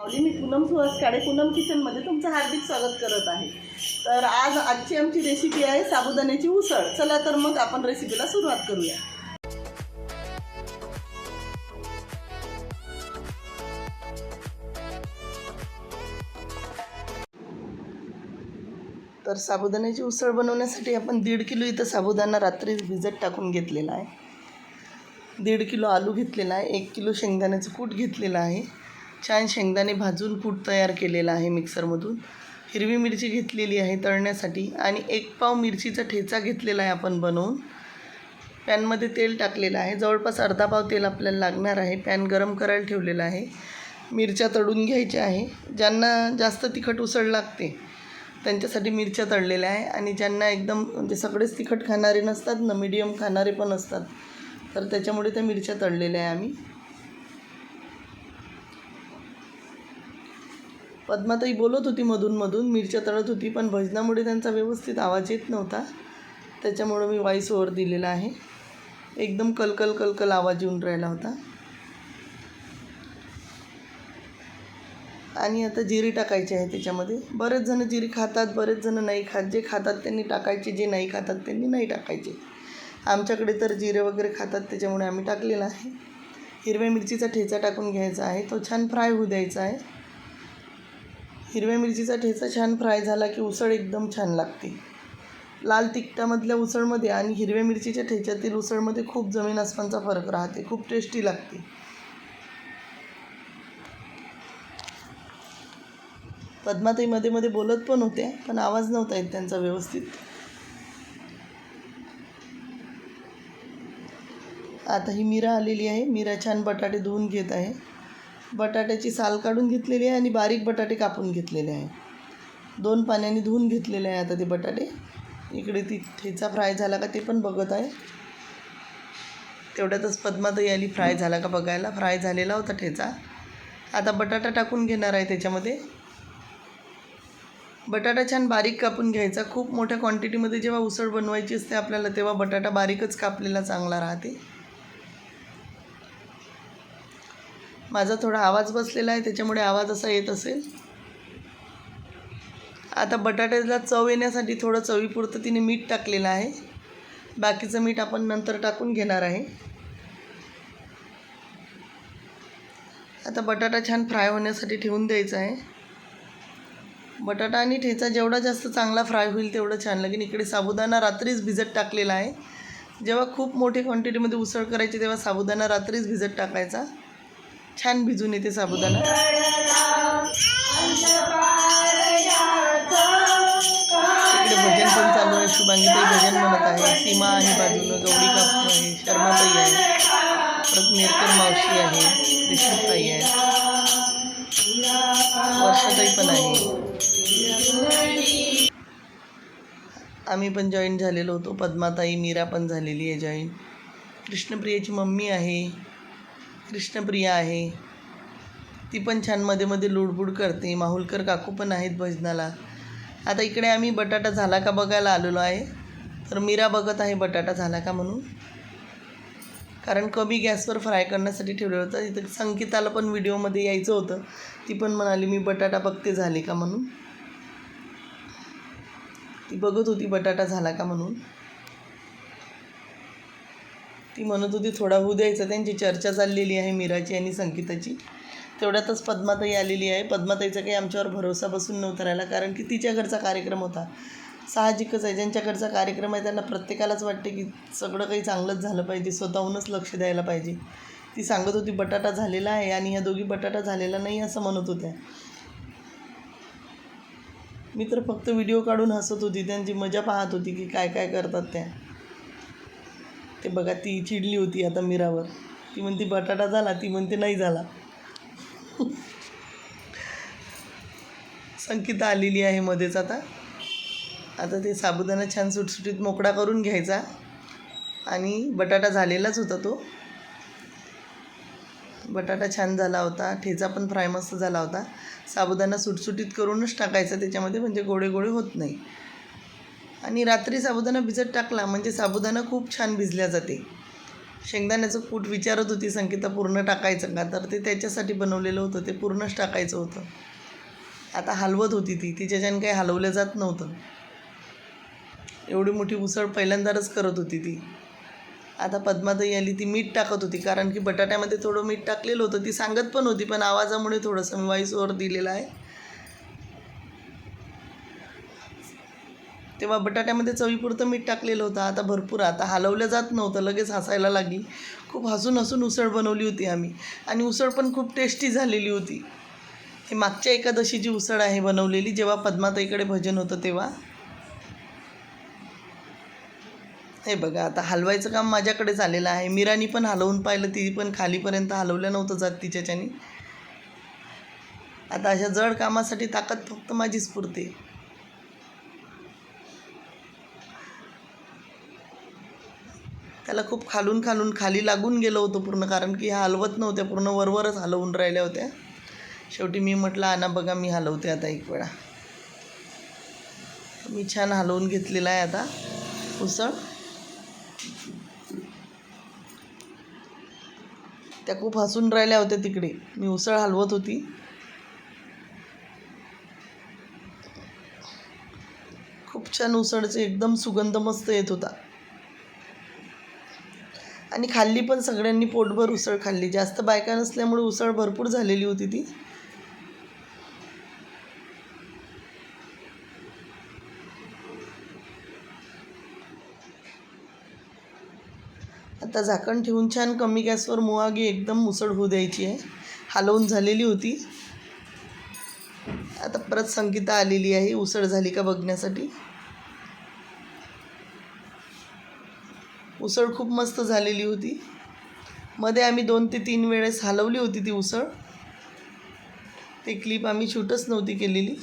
मी पूनम सुहास काळे पूनम किचनमध्ये तुमचं हार्दिक स्वागत करत आहे. तर आजची आमची रेसिपी आहे साबुदाण्याची उसळ. चला तर मग आपण रेसिपीला सुरुवात करूया. तर साबुदाण्याची उसळ बनवण्यासाठी आपण 1.5 किलो इथं साबुदाणा रात्री भिजत टाकून घेतलेला आहे. 1.5 किलो आलू घेतलेला आहे. 1 किलो शेंगदाण्याचं कूट घेतलेलं आहे. छान शेंगदाणे भाजून कूट तयार केलेला आहे मिक्सरमधून. हिरवी मिरची घेतलेली आहे तळण्यासाठी आणि 1 पाव मिरचीचा ठेचा घेतलेला आहे आपण बनवून. पॅनमध्ये तेल टाकलेलं आहे. जवळपास अर्धा पाव तेल आपल्याला लागणार आहे. पॅन गरम करायला ठेवलेला आहे. मिरच्या तळून घ्यायच्या आहे. ज्यांना जास्त तिखट उसळ लागते त्यांच्यासाठी मिरच्या तळलेल्या आहे आणि ज्यांना एकदम म्हणजे सगळेच तिखट खाणारे नसतात ना, मीडियम खाणारे पण असतात, तर त्याच्यामुळे त्या मिरच्या तळलेल्या आहे आम्ही. पद्माताई बोलत होती मधून मिरच्या तळत होती, पण भजनामुळे त्यांचा व्यवस्थित आवाज येत नव्हता, त्याच्यामुळं मी व्हॉइस ओव्हर दिलेला आहे. एकदम कलकल आवाज येऊन राहिला होता. आणि आता जिरी टाकायची आहे त्याच्यामध्ये. बरेच जण जिरी खातात, बरेच जण नाही खात. जे खातात त्यांनी टाकायचे, जे नाही खातात त्यांनी नाही टाकायचे. आमच्याकडे तर जिरे वगैरे खातात, त्याच्यामुळे आम्ही टाकलेला आहे. हिरव्या मिरचीचा ठेचा टाकून घ्यायचा आहे. तो छान फ्राय होऊ द्यायचा आहे. हिरव्या मिरचीचा ठेचा छान फ्राय झाला की उसळ एकदम छान लागते. लाल तिखटामधल्या उसळमध्ये आणि हिरव्या मिरचीच्या ठेच्यातील उसळमध्ये खूप जमीन आसमानचा फरक राहते. खूप टेस्टी लागते. पद्माताई मध्ये बोलत पण होत्या, पण आवाज नव्हता येत त्यांचा व्यवस्थित. आता ही मीरा आलेली आहे. मीरा छान बटाटे धुवून घेत आहे. बटाट्याची साल काढून घेतलेली आहे आणि बारीक बटाटे कापून घेतलेले आहे. 2 पाण्याने धुवून घेतलेले आहे आता ते बटाटे. इकडे ती ठेचा फ्राय झाला का ते पण बघत आहे. तेवढ्यातच पद्माताई आली फ्राय झाला का बघायला. फ्राय झालेला होता ठेचा. आता बटाटा टाकून घेणार आहे त्याच्यामध्ये. बटाटा छान बारीक कापून घ्यायचा. खूप मोठ्या क्वांटिटीमध्ये जेव्हा उसळ बनवायची असते आपल्याला, तेव्हा बटाटा बारीकच कापलेला चांगला राहते. माझा थोडा आवाज बसलेला आहे, त्याच्यामुळे आवाज असा येत असेल. आता बटाट्याला चव येण्यासाठी थोडं चवीपुरतं तिने मीठ टाकलेलं आहे. बाकीचं मीठ आपण नंतर टाकून घेणार आहे. आता बटाटा छान फ्राय होण्यासाठी ठेवून द्यायचा आहे. बटाटा आणि ठेचा जेवढा जास्त चांगला फ्राय होईल तेवढं छान लागेल. इकडे साबुदाणा रात्रीच भिजत टाकलेला आहे. जेव्हा खूप मोठी क्वांटिटीमध्ये उसळ करायची तेव्हा साबुदाणा रात्रीच भिजत टाकायचा. छान भिजून येते साबुदाणा. इकडे भजन पण चालू आहे. शुभांगीताई भजन म्हणत आहे. सीमा आहे बाजूनं, गौरी काकू आहे, शर्माताई आहे, परत नेरकर मावशी आहे, देशमुखताई आहे, वर्षाताई पण आहे. आम्ही पण जॉईन झालेलो होतो. पद्माताई, मीरा पण झालेली आहे जॉईन. कृष्णप्रियाची मम्मी आहे, कृष्णप्रिया आहे, ती पण छान मध्ये लुडबुड करते. माहुलकर काकू पण आहेत भजनाला. आता इकडे आम्ही बटाटा झाला का बघायला आलेलो आहे. तर मीरा बघत आहे बटाटा झाला का म्हणून, कारण कमी गॅसवर फ्राय करण्यासाठी ठेवलेलं होतं. इथं संगीताला पण व्हिडिओमध्ये यायचं होतं. ती पण म्हणाली मी बटाटा बघते झाले का म्हणून. ती बघत होती बटाटा झाला का म्हणून. ती म्हणत होती थोडा होऊ द्यायचा. त्यांची चर्चा चाललेली आहे मीराची आणि संगीताची. तेवढ्यातच पद्माताई आलेली आहे. पद्माताईचा काही आमच्यावर भरोसा बसून नव्हता राहिला, कारण की तिच्या घरचा कार्यक्रम होता. साहजिकच आहे, ज्यांच्या घरचा कार्यक्रम आहे त्यांना प्रत्येकालाच वाटते की सगळं काही चांगलंच झालं पाहिजे, स्वतःहूनच लक्ष द्यायला पाहिजे. ती सांगत होती बटाटा झालेला आहे आणि ह्या दोघी बटाटा झालेला नाही असं म्हणत होत्या. मी तर फक्त व्हिडिओ काढून हसत होती, त्यांची मजा पाहत होती की काय काय करतात त्या. ते बघा, ती चिडली होती आता मीरावर. ती म्हणते बटाटा झाला, ती म्हणते नाही झाला. संगीता आलेली आहे मध्येच. आता ते साबुदाणा छान सुटसुटीत मोकळा करून घ्यायचा आणि बटाटा झालेलाच होता तो. बटाटा छान झाला होता, ठेचा पण फ्राय मस्त झाला होता. साबुदाणा सुटसुटीत करूनच टाकायचा त्याच्यामध्ये, म्हणजे गोळे होत नाही. आणि रात्री साबुदाणा भिजत टाकला म्हणजे साबुदाणा खूप छान भिजल्या जाते. शेंगदाण्याचं कूट विचारत होती संगीता पूर्ण टाकायचं का, तर ते त्याच्यासाठी बनवलेलं होतं, ते पूर्णच टाकायचं होतं. आता हलवत होती ती, तिच्याच्यानं काही हलवलं जात नव्हतं. एवढी मोठी उसळ पहिल्यांदाच करत होती ती. आता पद्माताई आली, ती मीठ टाकत होती, कारण की बटाट्यामध्ये थोडं मीठ टाकलेलं होतं. ती सांगत पण होती, पण आवाजामुळे थोडंसं मी व्हॉईस ओव्हर दिलेलं आहे. तेव्हा बटाट्यामध्ये चवीपुरतं मीठ टाकलेलं होतं. आता भरपूर, आता हलवलं जात नव्हतं, लगेच हसायला लागली. खूप हसून हसून उसळ बनवली होती आम्ही, आणि उसळ पण खूप टेस्टी झालेली होती. ही मागच्या एकादशीची उसळ आहे बनवलेली, जेव्हा पद्माताईकडे भजन होतं तेव्हा. हे बघा, आता हलवायचं काम माझ्याकडेच आलेलं आहे. मीरानी पण हलवून पाहिलं, ती पण खालीपर्यंत हलवलं नव्हतं जात तिच्याच्यानी. आता अशा जड कामासाठी ताकद फक्त माझीच पुरते. त्याला खूप खालून खालून खाली लागून गेलं होतं पूर्ण, कारण की ह्या हलवत नव्हत्या, पूर्ण वरवरच हलवून राहिल्या होत्या. शेवटी मी म्हटलं आणा बघा, मी हलवते आता एक वेळा. मी छान हलवून घेतलेला आहे आता उसळ. त्या खूप हसून राहिल्या होत्या तिकडे, मी उसळ हलवत होती. खूप छान उसळचे एकदम सुगंध मस्त येत होता, आणि खाल्ली पण सगळ्यांनी पोटभर उसळ खाल्ली. जास्त बायका नसल्यामुळे उसळ भरपूर झालेली होती ती. आता झाकण ठेवून छान कमी गॅसवर मुवागी एकदम उसळ होऊ द्यायची आहे. हलवून झालेली होती. आता परत संगीता आलेली आहे उसळ झाली का बघण्यासाठी. उसळ खूप मस्त झालेली होती. मध्ये आम्ही 2 ते 3 वेळेस हलवली होती ती उसळ. ती क्लिप आम्ही शूटच नव्हती केलेली.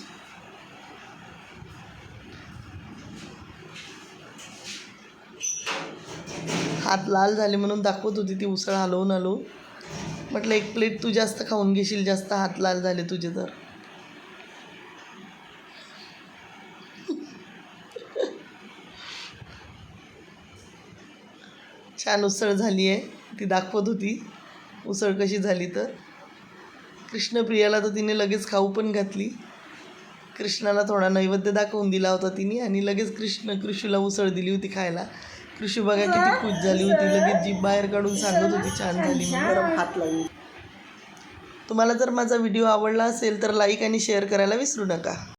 हात लाल झाले म्हणून दाखवत होती ती उसळ हलवून हलवून. म्हटलं एक प्लेट तू जास्त खाऊन घेशील, जास्त हात लाल झाले तुझे तर. छान उसळ झाली आहे, ती दाखवत होती उसळ कशी झाली तर. कृष्णप्रियाला तर तिने लगेच खाऊ पण घातली. कृष्णाला थोडा नैवेद्य दाखवून दिला होता तिने, आणि लगेच कृषूला उसळ दिली होती खायला. कृषू बघा किती खुश झाली होती, लगेच जीभ बाहेर काढून सांगत होती छान झाली म्हणून. हात लागली. तुम्हाला जर माझा व्हिडिओ आवडला असेल तर लाईक आणि शेअर करायला विसरू नका.